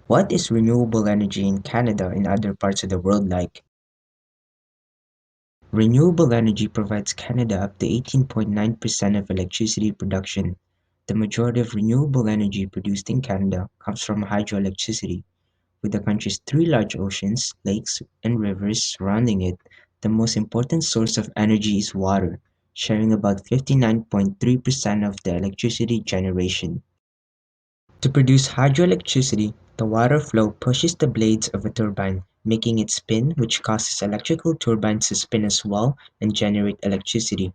What is renewable energy in Canada and other parts of the world like? Renewable energy provides Canada up to 18.9% of electricity production. The majority of renewable energy produced in Canada comes from hydroelectricity. With the country's three large oceans, lakes, and rivers surrounding it, the most important source of energy is water, sharing about 59.3% of the electricity generation. To produce hydroelectricity, the water flow pushes the blades of a turbine, making it spin, which causes electrical turbines to spin as well and generate electricity.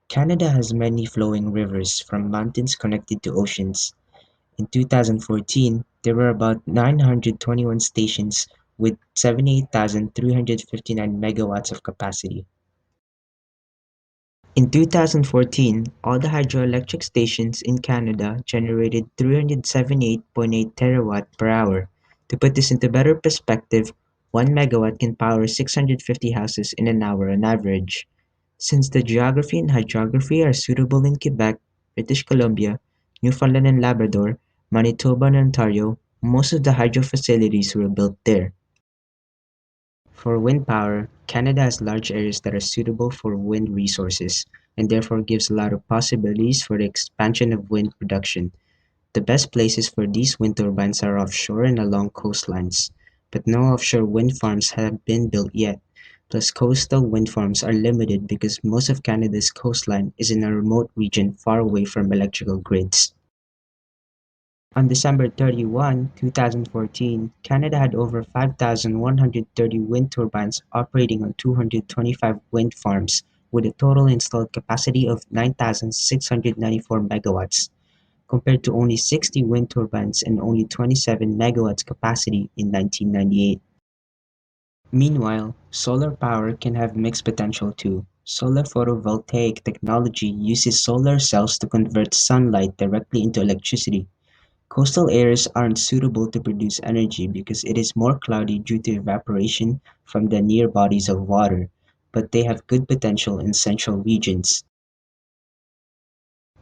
Canada has many flowing rivers, from mountains connected to oceans. In 2014, there were about 921 stations with 78,359 megawatts of capacity. In 2014, all the hydroelectric stations in Canada generated 378.8 terawatt per hour. To put this into better perspective, 1 megawatt can power 650 houses in an hour on average. Since the geography and hydrography are suitable in Quebec, British Columbia, Newfoundland and Labrador, Manitoba and Ontario, most of the hydro facilities were built there. For wind power, Canada has large areas that are suitable for wind resources, and therefore gives a lot of possibilities for the expansion of wind production. The best places for these wind turbines are offshore and along coastlines, but no offshore wind farms have been built yet. Plus, coastal wind farms are limited because most of Canada's coastline is in a remote region far away from electrical grids. On December 31, 2014, Canada had over 5,130 wind turbines operating on 225 wind farms, with a total installed capacity of 9,694 megawatts, compared to only 60 wind turbines and only 27 megawatts capacity in 1998. Meanwhile, solar power can have mixed potential too. Solar photovoltaic technology uses solar cells to convert sunlight directly into electricity. Coastal areas aren't suitable to produce energy because it is more cloudy due to evaporation from the near bodies of water, but they have good potential in central regions.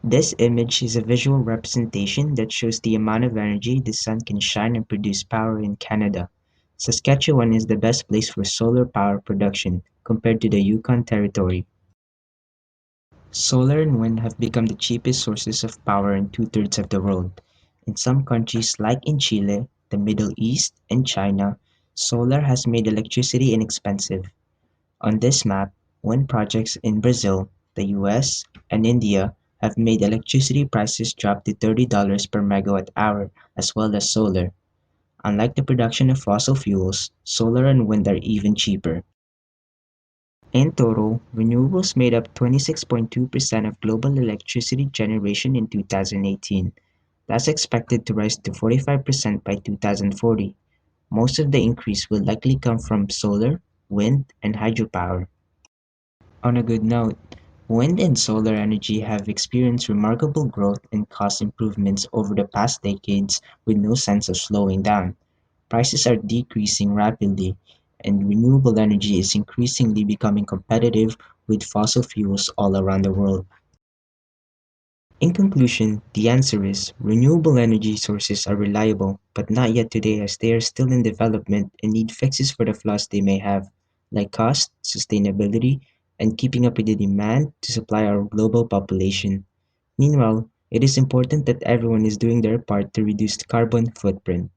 This image is a visual representation that shows the amount of energy the sun can shine and produce power in Canada. Saskatchewan is the best place for solar power production compared to the Yukon Territory. Solar and wind have become the cheapest sources of power in two-thirds of the world. In some countries like in Chile, the Middle East, and China, solar has made electricity inexpensive. On this map, wind projects in Brazil, the US, and India have made electricity prices drop to $30 per megawatt hour, as well as solar. Unlike the production of fossil fuels, solar and wind are even cheaper. In total, renewables made up 26.2% of global electricity generation in 2018. That's expected to rise to 45% by 2040. Most of the increase will likely come from solar, wind, and hydropower. On a good note, wind and solar energy have experienced remarkable growth and cost improvements over the past decades with no sense of slowing down. Prices are decreasing rapidly, and renewable energy is increasingly becoming competitive with fossil fuels all around the world. In conclusion, the answer is renewable energy sources are reliable, but not yet today as they are still in development and need fixes for the flaws they may have, like cost, sustainability, and keeping up with the demand to supply our global population. Meanwhile, it is important that everyone is doing their part to reduce the carbon footprint.